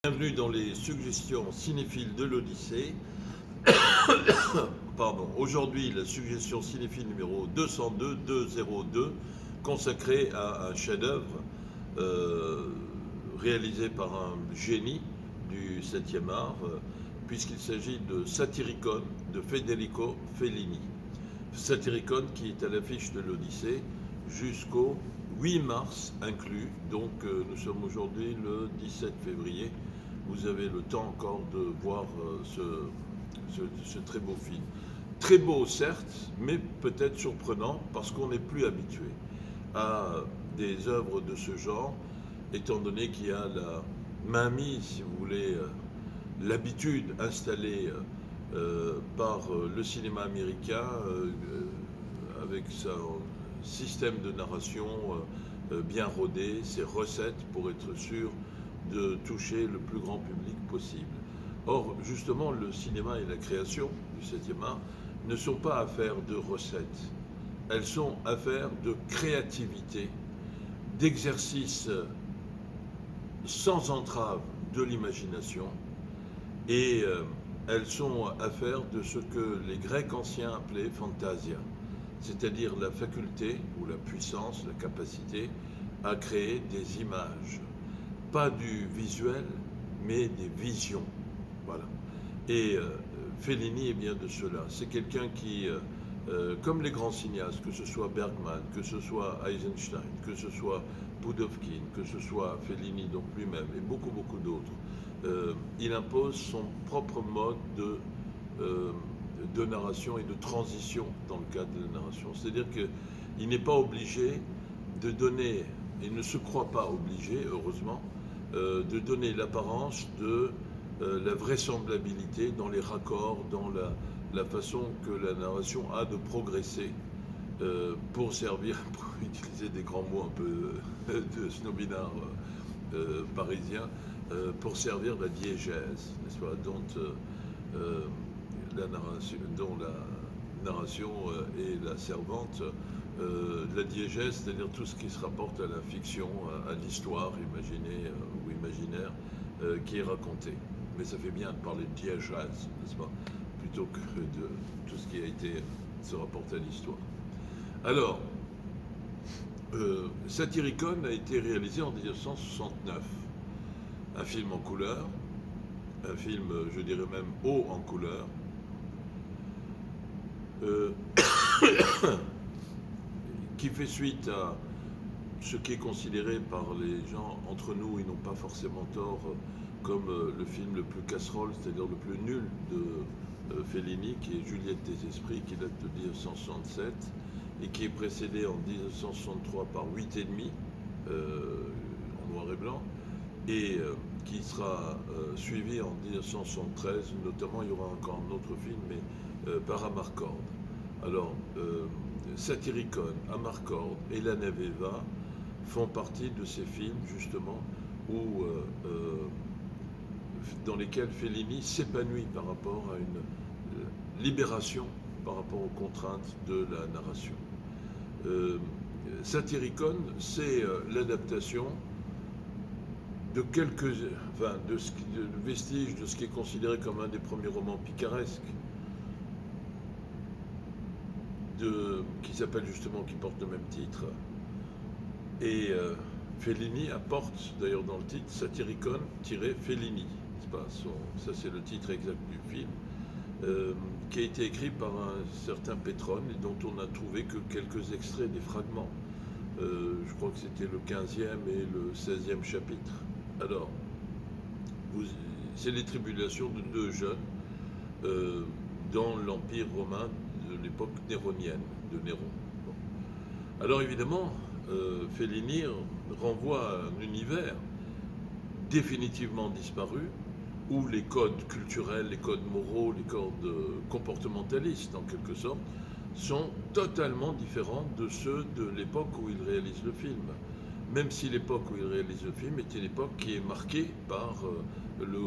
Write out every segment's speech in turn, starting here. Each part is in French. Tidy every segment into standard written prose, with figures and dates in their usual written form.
Bienvenue dans les suggestions cinéphiles de l'Odyssée. Pardon. Aujourd'hui, la suggestion cinéphile numéro 202, consacrée à un chef-d'œuvre réalisé par un génie du 7e art, puisqu'il s'agit de Satyricon de Federico Fellini. Satyricon qui est à l'affiche de l'Odyssée jusqu'au 8 mars inclus, donc nous sommes aujourd'hui le 17 février. Vous avez le temps encore de voir ce très beau film. Très beau certes, mais peut-être surprenant parce qu'on n'est plus habitué à des œuvres de ce genre, étant donné qu'il y a la mainmise, si vous voulez, l'habitude installée par le cinéma américain avec son système de narration bien rodé, ses recettes pour être sûr de toucher le plus grand public possible. Or, justement, le cinéma et la création du 7e art ne sont pas affaires de recettes. Elles sont affaires de créativité, d'exercice sans entrave de l'imagination, et elles sont affaires de ce que les Grecs anciens appelaient fantasia, c'est-à-dire la faculté ou la puissance, la capacité à créer des images. Pas du visuel, mais des visions. Voilà. Et Fellini est bien de cela. C'est quelqu'un qui, comme les grands cinéastes, que ce soit Bergman, que ce soit Eisenstein, que ce soit Pudovkin, que ce soit Fellini donc lui-même, et beaucoup d'autres, il impose son propre mode de narration et de transition dans le cadre de la narration. C'est-à-dire qu'il n'est pas obligé de donner, il ne se croit pas obligé, heureusement, de donner l'apparence de la vraisemblabilité dans les raccords, dans la façon que la narration a de progresser pour servir, pour utiliser des grands mots un peu de snobinard parisien, pour servir la diégèse, n'est-ce pas, dont la narration est la servante. La diégèse, c'est-à-dire tout ce qui se rapporte à la fiction, à l'histoire imaginée ou imaginaire qui est racontée. Mais ça fait bien de parler de diégèse, n'est-ce pas, plutôt que de tout ce qui a été se rapporte à l'histoire. Alors, Satyricon a été réalisé en 1969. Un film en couleur, un film, je dirais même haut en couleur. Qui fait suite à ce qui est considéré par les gens, entre nous, ils n'ont pas forcément tort, comme le film le plus casserole, c'est-à-dire le plus nul de Fellini, qui est Juliette des Esprits, qui date de 1967, et qui est précédé en 1963 par 8 et demi, en noir et blanc, et qui sera suivi en 1973, notamment il y aura encore un autre film, mais par Amarcord. Alors, Satyricon, Amarcord et La Neve Eva font partie de ces films, justement, où, dans lesquels Fellini s'épanouit par rapport à une libération par rapport aux contraintes de la narration. Satyricon, c'est l'adaptation de vestiges de ce qui est considéré comme un des premiers romans picaresques, qui s'appelle justement, qui porte le même titre. Et Fellini apporte d'ailleurs dans le titre Satyricon-Fellini. Ça c'est le titre exact du film, qui a été écrit par un certain Pétrone et dont on n'a trouvé que quelques extraits des fragments. Je crois que c'était le 15e et le 16e chapitre. Alors, c'est les tribulations de deux jeunes dans l'Empire romain de l'époque néronienne, de Néron. Bon. Alors évidemment, Fellini renvoie à un univers définitivement disparu, où les codes culturels, les codes moraux, les codes comportementalistes en quelque sorte, sont totalement différents de ceux de l'époque où il réalise le film. Même si l'époque où il réalise le film était l'époque qui est marquée par le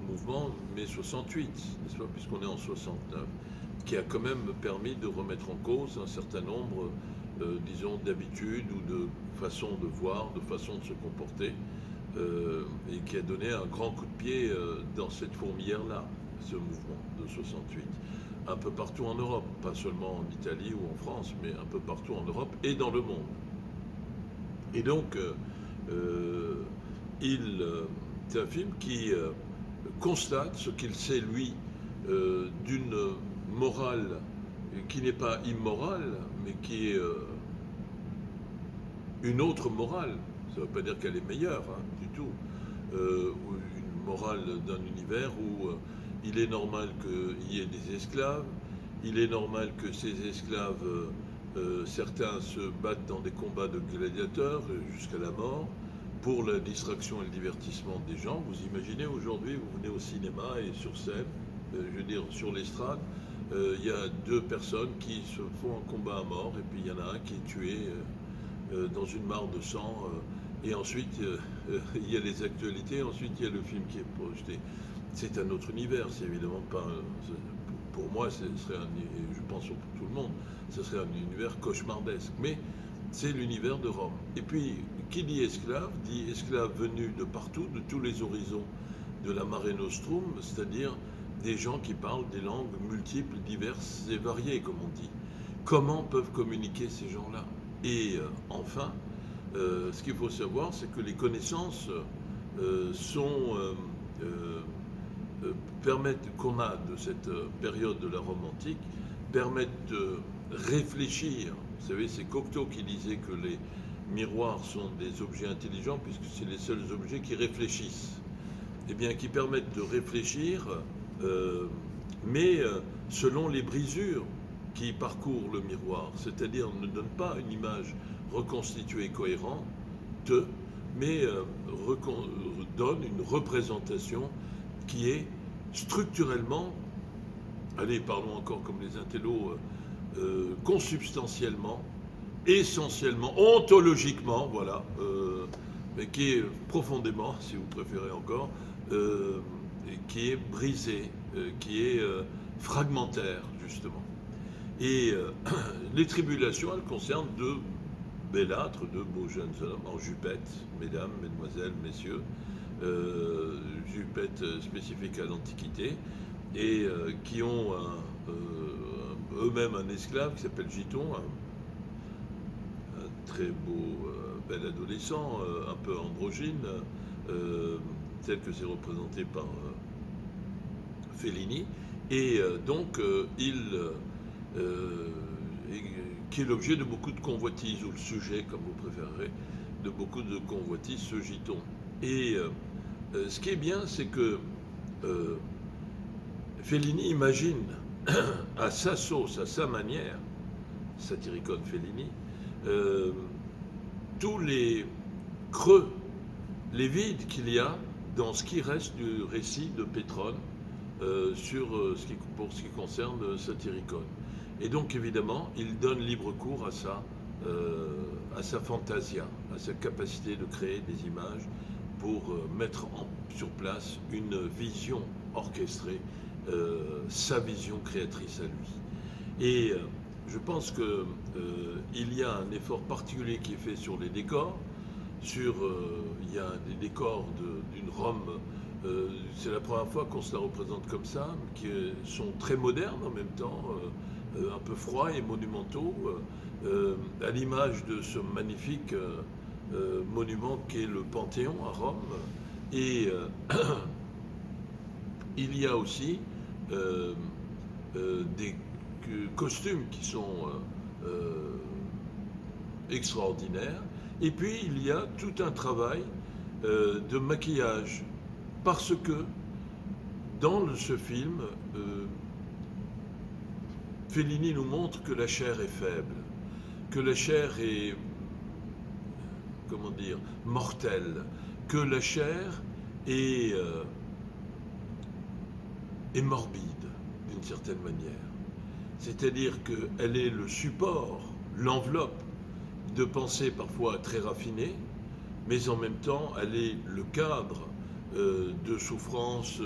mouvement mai 68, n'est-ce pas, puisqu'on est en 69, qui a quand même permis de remettre en cause un certain nombre, disons, d'habitudes ou de façons de voir, de façons de se comporter, et qui a donné un grand coup de pied dans cette fourmilière-là, ce mouvement de 68. Un peu partout en Europe, pas seulement en Italie ou en France, mais un peu partout en Europe et dans le monde. Et donc, c'est un film qui constate ce qu'il sait, lui, d'une morale qui n'est pas immorale, mais qui est une autre morale. Ça ne veut pas dire qu'elle est meilleure, hein, du tout. Une morale d'un univers où il est normal qu'il y ait des esclaves, il est normal que ces esclaves, certains se battent dans des combats de gladiateurs jusqu'à la mort, pour la distraction et le divertissement des gens. Vous imaginez aujourd'hui, vous venez au cinéma et sur scène, je veux dire sur l'estrade, il y a deux personnes qui se font un combat à mort, et puis il y en a un qui est tué dans une mare de sang, et ensuite il y a les actualités, ensuite il y a le film qui est projeté. C'est un autre univers, c'est évidemment pas... Pour moi, ce serait et je pense pour tout le monde, ce serait un univers cauchemardesque. Mais c'est l'univers de Rome. Et puis, qui dit esclave venu de partout, de tous les horizons de la Mare Nostrum, c'est-à-dire des gens qui parlent des langues multiples, diverses et variées, comme on dit. Comment peuvent communiquer ces gens-là? Et enfin, ce qu'il faut savoir, c'est que les connaissances permettent, qu'on a de cette période de la Rome antique, permettent de réfléchir. Vous savez, c'est Cocteau qui disait que les miroirs sont des objets intelligents puisque c'est les seuls objets qui réfléchissent. Eh bien, qui permettent de réfléchir, mais selon les brisures qui parcourent le miroir, c'est-à-dire ne donne pas une image reconstituée cohérente, mais donne une représentation qui est structurellement, allez, parlons encore comme les intellos, consubstantiellement, essentiellement, ontologiquement, voilà, mais qui est profondément, si vous préférez encore, qui est brisé, qui est fragmentaire, justement. Et les tribulations, elles concernent deux bellâtres, deux beaux jeunes hommes en jupette, mesdames, mesdemoiselles, messieurs, jupette spécifique à l'Antiquité, et qui ont eux-mêmes un esclave qui s'appelle Giton, un très beau, bel adolescent, un peu androgyne, tel que c'est représenté par Fellini, et donc qui est l'objet de beaucoup de convoitises, ou le sujet, comme vous préférerez, de beaucoup de convoitises, ce Giton. Et ce qui est bien, c'est que Fellini imagine à sa sauce, à sa manière, Satyricon Fellini, tous les creux, les vides qu'il y a dans ce qui reste du récit de Pétrone pour ce qui concerne Satyricon. Et donc évidemment, il donne libre cours à sa fantasia, à sa capacité de créer des images pour mettre sur place une vision orchestrée, sa vision créatrice à lui. Et je pense qu'il y a un effort particulier qui est fait sur les décors. Il y a des décors d'une Rome, c'est la première fois qu'on se la représente comme ça, qui sont très modernes en même temps, un peu froids et monumentaux, à l'image de ce magnifique monument qu'est le Panthéon à Rome. Et il y a aussi des costumes qui sont extraordinaires. Et puis il y a tout un travail de maquillage, parce que dans ce film, Fellini nous montre que la chair est faible, que la chair est, comment dire, mortelle, que la chair est morbide d'une certaine manière. C'est-à-dire qu'elle est le support, l'enveloppe de pensées parfois très raffinées, mais en même temps, elle est le cadre de souffrance,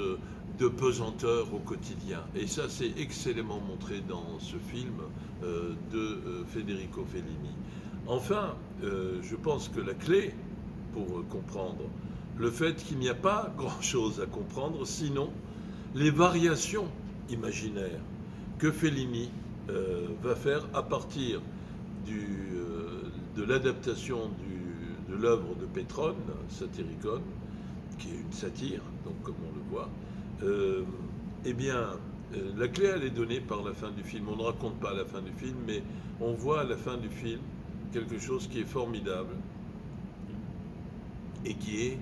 de pesanteur au quotidien. Et ça, c'est excellemment montré dans ce film de Federico Fellini. Enfin, je pense que la clé pour comprendre le fait qu'il n'y a pas grand-chose à comprendre, sinon les variations imaginaires que Fellini va faire à partir de l'adaptation de l'œuvre de Pétrone, Satyricon, qui est une satire, donc comme on le voit. Eh bien, la clé, elle est donnée par la fin du film. On ne raconte pas la fin du film, mais on voit à la fin du film quelque chose qui est formidable et qui est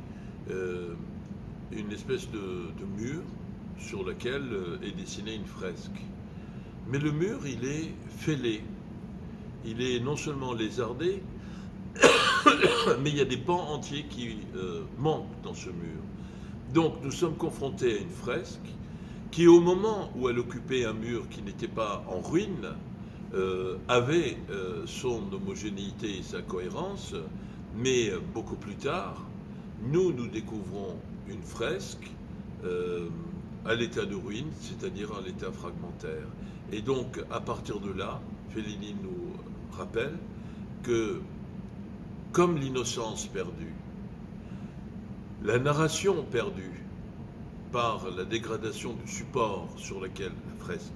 une espèce de mur sur lequel est dessinée une fresque. Mais le mur, il est fêlé. Il est non seulement lézardé, mais il y a des pans entiers qui manquent dans ce mur. Donc nous sommes confrontés à une fresque qui, au moment où elle occupait un mur qui n'était pas en ruine, avait son homogénéité et sa cohérence, mais beaucoup plus tard, nous découvrons une fresque à l'état de ruine, c'est-à-dire à l'état fragmentaire. Et donc, à partir de là, Fellini nous rappelle que, comme l'innocence perdue, la narration perdue par la dégradation du support sur lequel, la fresque,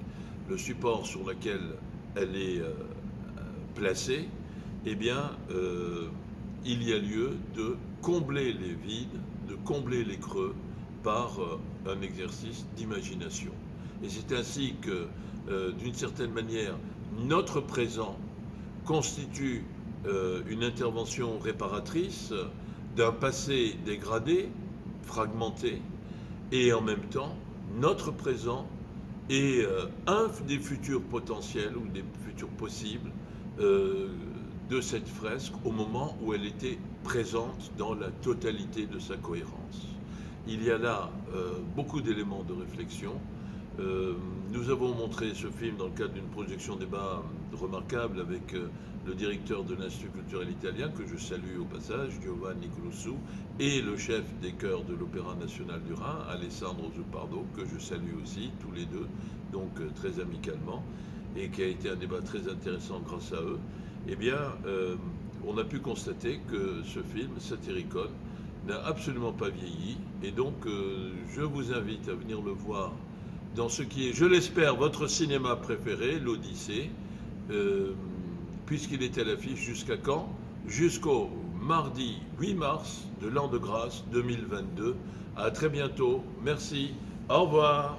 le support sur lequel elle est placée, eh bien, il y a lieu de combler les vides, de combler les creux par un exercice d'imagination. Et c'est ainsi que, d'une certaine manière, notre présent constitue une intervention réparatrice d'un passé dégradé, fragmenté, et en même temps, notre présent est un des futurs potentiels ou des futurs possibles de cette fresque au moment où elle était présente dans la totalité de sa cohérence. Il y a là beaucoup d'éléments de réflexion. Nous avons montré ce film dans le cadre d'une projection débat remarquable avec le directeur de l'Institut culturel italien, que je salue au passage, Giovanni Colossou, et le chef des chœurs de l'Opéra national du Rhin, Alessandro Zuppardo, que je salue aussi, tous les deux, donc très amicalement, et qui a été un débat très intéressant grâce à eux. Eh bien, on a pu constater que ce film, Satyricon, n'a absolument pas vieilli, et donc je vous invite à venir le voir dans ce qui est, je l'espère, votre cinéma préféré, l'Odyssée, puisqu'il est à l'affiche jusqu'à quand? Jusqu'au mardi 8 mars de l'an de grâce 2022. À très bientôt. Merci. Au revoir.